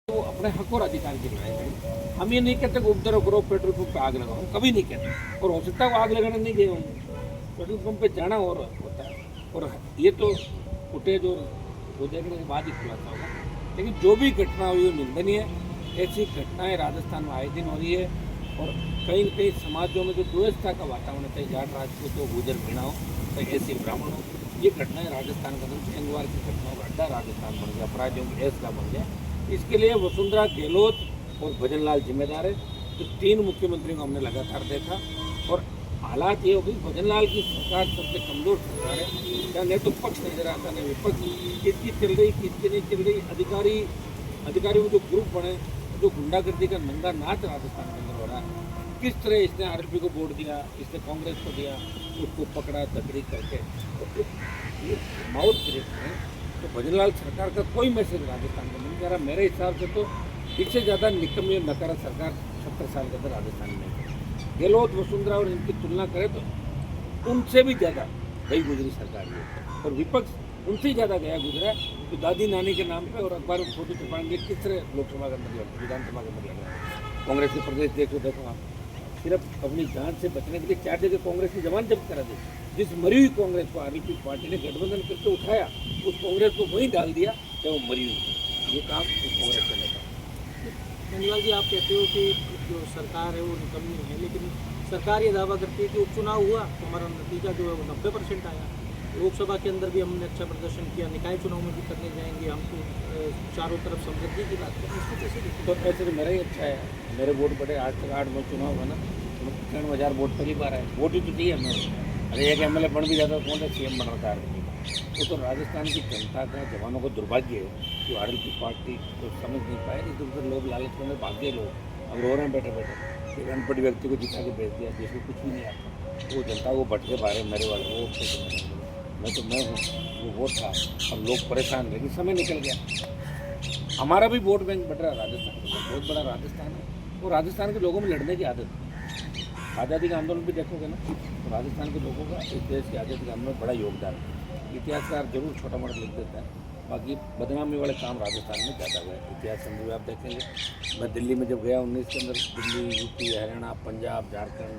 तो अपने हक और अधिकार की लड़ाई लड़ी। हम ये नहीं कहते कि उपद्रव करो, पेट्रोल पंप पे आग लगाओ, हम कभी नहीं कहते। और हो सकता है वो आग लगाने नहीं गए होंगे, पेट्रोल पंप पे जाना और होता है। और ये तो फुटेज और वो देखने के बाद ही खुलासा होगा। लेकिन जो भी घटना हुई वो निंदनीय है। ऐसी घटनाएं राजस्थान में आए दिन हो रही है। और कहीं कहीं समाजों में जो द्वेषता का वातावरण है, जाट राजपूत हो, गुजर मीणा हो, चाहे ऐसी ब्राह्मण हो, ये घटनाएं राजस्थान का गंगवार की घटनाओं का अड्डा राजस्थान बन गया, अपराधियों की ऐसा बन गया। इसके लिए वसुंधरा गहलोत और भजनलाल जिम्मेदार है। तो 3 मुख्यमंत्रियों को हमने लगातार देखा। और हालात ये हो गई, भजनलाल की सरकार सबसे कमजोर सरकार है। क्या नहीं तो पक्ष नजर आता, नहीं विपक्ष, किसकी चल रही किसकी नहीं चल रही। अधिकारियों के जो ग्रुप बने, जो गुंडागर्दी का नंगा नाच राजस्थान के अंदर हो रहा है। किस तरह इसने आरएलपी को वोट दिया, इसने कांग्रेस को दिया, उसको पकड़ा तकड़ी करके तो ये माहौल क्रिएट है। तो भजनलाल सरकार का कोई मैसेज राजस्थान में नहीं जा रहा। मेरे हिसाब से तो इससे ज़्यादा निकम्मी और नकारा सरकार 70 साल के अंदर राजस्थान में है। गहलोत, वसुंधरा और इनकी तुलना करें तो उनसे भी ज़्यादा गई गुजरी सरकार है। और विपक्ष उनसे ही ज़्यादा गया गुजरा। तो दादी नानी के नाम पे और अखबार में फोटो छपाएंगे, किस तरह लोकसभा के अंदर लगे, विधानसभा के अंदर लगे। कांग्रेस के प्रदेश देखो आप, सिर्फ अपनी जान से बचने के लिए 4 जगह कांग्रेस की जमानत जब्त करा दी। जिस मरी हुई कांग्रेस को आरएलपी पार्टी ने गठबंधन करके उठाया, उस कांग्रेस को वहीं डाल दिया चाहे वो मरी हुई। ये काम उस कांग्रेस का नेता। धन्यवाद जी, आप कहते हो कि जो सरकार है वो निकम्मी है, लेकिन सरकार ये दावा करती है कि उपचुनाव हुआ तो हमारा नतीजा जो है वो 90% आया। लोकसभा के अंदर भी हमने अच्छा प्रदर्शन किया, निकाय चुनाव में भी करने जाएंगे, हम तो चारों तरफ समृद्धि की बात करें, इसको कैसे देखते तो ऐसे तो मेरा ही अच्छा है। मेरे वोट बढ़े, आज तक 8-9 चुनाव है ना, 93,000 वोट पहली बार है। वोट ही तो चाहिए हमें। अरे एक एमएलए बन भी जाता तो कौन सा सीएम बन रहा है। वो तो राजस्थान की जनता का, जवानों का दुर्भाग्य है कि आरएलपी पार्टी को समझ नहीं पाए। इधर उधर लोग लालच में भाग गए। लोग अब रो रहे हैं बैठे बैठे। एक अनपढ़ व्यक्ति को जिता के भेज दिया जिसको कुछ भी नहीं आता। वो जनता को भटके बारे मेरे वाले वो मैं हूँ, वो वोट था। अब लोग परेशान, लेकिन समय निकल गया। हमारा भी वोट बैंक बढ़ रहा है। राजस्थान बहुत बड़ा राजस्थान है। वो राजस्थान के लोगों में लड़ने की आदत है। आज़ादी का आंदोलन भी देखोगे ना, तो राजस्थान के लोगों का इस देश की आज़ादी के आंदोलन में बड़ा योगदान है। इतिहासकार जरूर छोटा मोटा लिख देता है, बाकी बदनामी वाले काम राजस्थान में ज़्यादा हुआ है। इतिहास संधि आप देखेंगे। मैं दिल्ली में जब गया 19 के अंदर, दिल्ली, यूपी, हरियाणा, पंजाब, झारखंड,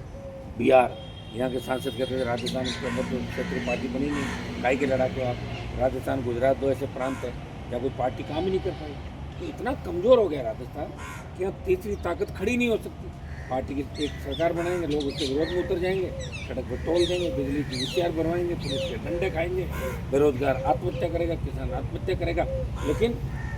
बिहार, यहाँ के सांसद कहते थे राजस्थान के अंदर तो क्षेत्रीय पार्टी बनी नहीं, काई के लड़ा के आप। राजस्थान, गुजरात 2 ऐसे प्रांत है जहाँ कोई पार्टी काम ही नहीं कर पाई। तो इतना कमज़ोर हो गया राजस्थान कि यहाँ तीसरी ताकत खड़ी नहीं हो सकती। पार्टी की एक सरकार बनाएंगे, लोग उसके विरोध में उतर जाएंगे, सड़क पर तोल देंगे, बिजली की विचार बनवाएंगे, पुलिस के डंडे खाएंगे, बेरोजगार आत्महत्या करेगा, किसान आत्महत्या करेगा। लेकिन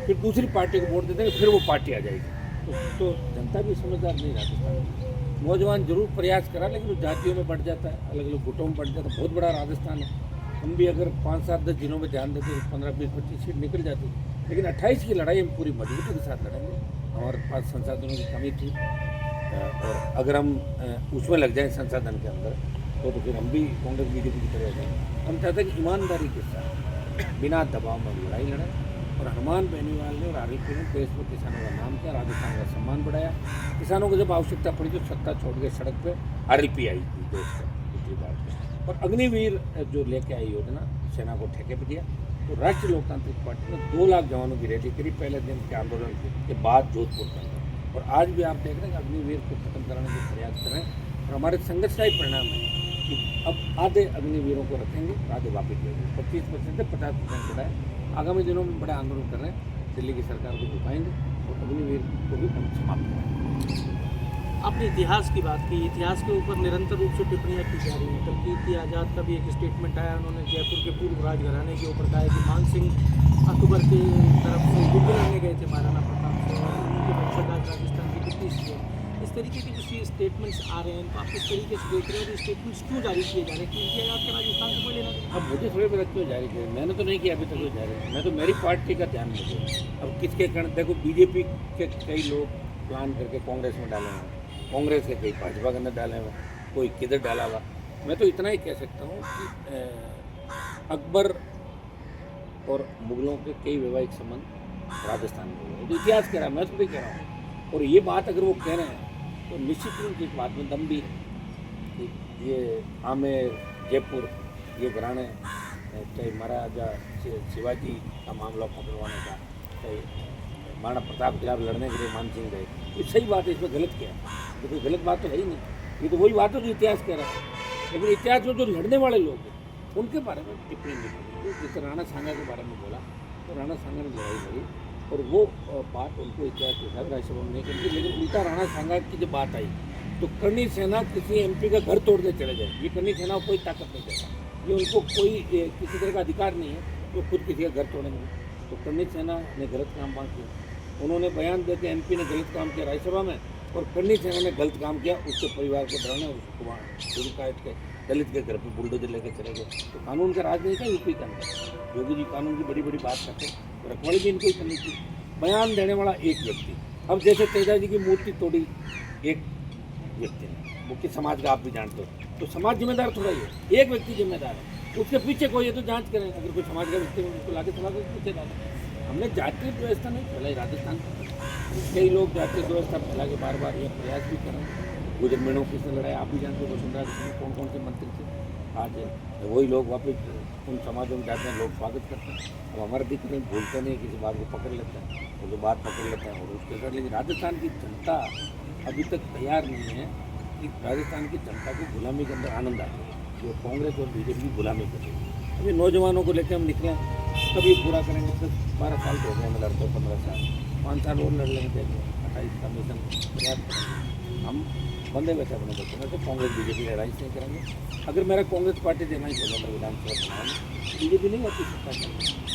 फिर दूसरी पार्टी को वोट दे देंगे, फिर वो पार्टी आ जाएगी। तो जनता भी समझदार नहीं राजस्थान। नौजवान जरूर प्रयास करा, लेकिन वो जातियों में बढ़ जाता है, अलग अलग गुटों में बढ़ जाता है। बहुत बड़ा राजस्थान है। हम भी अगर 5-7-10 जिलों में ध्यान देते तो 15-20-25 सीट निकल जाती। लेकिन 28 की लड़ाई हम पूरी मजबूती के साथ लड़ेंगे। हमारे पास संसाधनों की कमी थी, और अगर हम उसमें लग जाएं संसाधन के अंदर तो फिर हम भी कांग्रेस बीजेपी की तरह हो जाएंगे। हम चाहते हैं कि ईमानदारी के साथ बिना दबाव में लड़ाई लड़ें। और हनुमान बेनीवाल ने और आरएलपी ने देश में किसानों का नाम किया, राजस्थान का सम्मान बढ़ाया। किसानों को जब आवश्यकता पड़ी तो सत्ता छोड़ के सड़क पे आरएलपी आई थी देश में पिछली बार। और अग्निवीर जो लेके आई योजना, सेना को ठेके पर दिया। तो राष्ट्रीय लोकतांत्रिक पार्टी ने 2 लाख जवानों की रैली करी पहले दिन के आंदोलन के बाद जोधपुर के अंदर। और आज भी आप देख रहे हैं कि अग्निवीर को खत्म कराने के प्रयास कर रहे हैं। और हमारे संघर्ष का ही परिणाम है कि अब आधे अग्निवीरों को रखेंगे, आधे वापिस लेंगे। 25% से 50% बढ़ाए। आगामी दिनों में बड़ा आंदोलन कर रहे हैं, दिल्ली की सरकार को झुकाएंगे और अग्निवीर को भी हम समाप्त करेंगे। आपने इतिहास की बात की, इतिहास के ऊपर निरंतर रूप से टिप्पणियाँ की जा रही हैं। कल कीर्ति आज़ाद का भी एक स्टेटमेंट आया, उन्होंने जयपुर के पूर्व राजघराने के ऊपर कहा है कि मान सिंह अकबर की तरफ से युद्ध लड़ने गए थे महाराणा प्रताप से, और उनके बच्चे आज राजस्थान की ब्रिटिश थे। इस तरीके के जो स्टेटमेंट्स आ रहे हैं, तो आप किस तरीके से देख रहे हो, स्टेटमेंट्स क्यों जारी किए जा रहे हैं? कीर्ति आज़ाद के राजस्थान से कोई लेना देना? अब मुझे थोड़े पता क्यों जारी किया, मैंने तो नहीं किया अभी तक। जारी मैं तो मेरी पार्टी का ध्यान मुझे। अब किसके कारण देखो, बीजेपी के कई लोग प्लान करके कांग्रेस में डाले हैं, कांग्रेस के कई भाजपा के अंदर डाले हुए, कोई किधर डाला हुआ। मैं तो इतना ही कह सकता हूँ कि अकबर और मुगलों के कई वैवाहिक संबंध राजस्थान में हुए। तो इतिहास कह रहा है, मैं तो नहीं कह रहा हूँ। और ये बात अगर वो कह रहे हैं तो निश्चित रूप से इस बात में दम भी है। ये आमेर, जयपुर, ये घराने, चाहे महाराजा शिवाजी का मामला पकड़वाने का, चाहे महाराणा प्रताप के खिलाफ लड़ने के लिए मान सिंह गए, ये सही बात है, इसमें गलत क्या है? ये कोई गलत बात तो है ही नहीं, ये तो वही बात है जो इतिहास कह रहा है। लेकिन इतिहास में जो लड़ने वाले लोग हैं उनके बारे में टिप्पणी लिखी, जैसे राणा सांगा के बारे में बोला, तो राणा सांगा ने लड़ाई लड़ी और वो बात उनको इतिहास के साथ राज्यसभा में नहीं करती। लेकिन उल्टा राणा सांगा की जब बात आई तो करनी सेना किसी MP का घर तोड़ने चले जाए, ये करनी सेना को कोई ताकत नहीं देता, ये उनको कोई किसी तरह का अधिकार नहीं है तो खुद किसी का घर तोड़ेंगे। तो करनी सेना ने गलत काम किया, उन्होंने बयान दे के MP ने गलत काम किया राज्यसभा में, और करनी सेना ने गलत काम किया, उसके परिवार को डराने और उसको वहाँ चोरी काट के दलित के घर पर बुलडोजर लेके चले गए। तो कानून का राज नहीं था यूपी के अंदर, योगी जी कानून की बड़ी बड़ी बात करते, तो रखवाली भी इनको ही करनी थी। बयान देने वाला एक व्यक्ति, अब जैसे तेजा जी की मूर्ति तोड़ी एक व्यक्ति ने, मुख्य समाज का आप भी जानते हो, तो समाज जिम्मेदार थोड़ा ही है, एक व्यक्ति जिम्मेदार है, उसके पीछे कोई है तो जांच करें, अगर कोई समाज का व्यक्ति उसको लाके सभा के पीछे डालें। हमने जातीय व्यवस्था नहीं फैलाई राजस्थान में, कई लोग जातीय व्यवस्था फैला के बार बार ये प्रयास भी करें। गुजर मेणों किसने लड़ाया आप भी जानते हो, वसुंधरा में कौन कौन से मंत्री थे, आज वही लोग वापस उन समाजों में जाते हैं, लोग स्वागत करते हैं। अब हमारे दिख नहीं भूलते नहीं, किसी बात को पकड़ लेते हैं, वो जो बात पकड़ लेते हैं और उसके साथ। लेकिन राजस्थान की जनता अभी तक तैयार नहीं है कि राजस्थान की जनता को गुलामी के अंदर आनंद आता है, जो कांग्रेस और BJP की गुलामी कर रही है। अभी नौजवानों को लेकर हम निकले, कभी पूरा करेंगे, 10-12 साल हो गए हमें लड़ते हो, 15 साल, 5 साल और लड़ लेंगे, 28 का मिशन प्रयास करेंगे। हम बंदे बैठे अपने बच्चों में, तो कांग्रेस BJP लड़ाई नहीं करेंगे। अगर मेरा कांग्रेस पार्टी देना ही होगा तो विधानसभा चुनाव में BJP नहीं आती सत्ता में।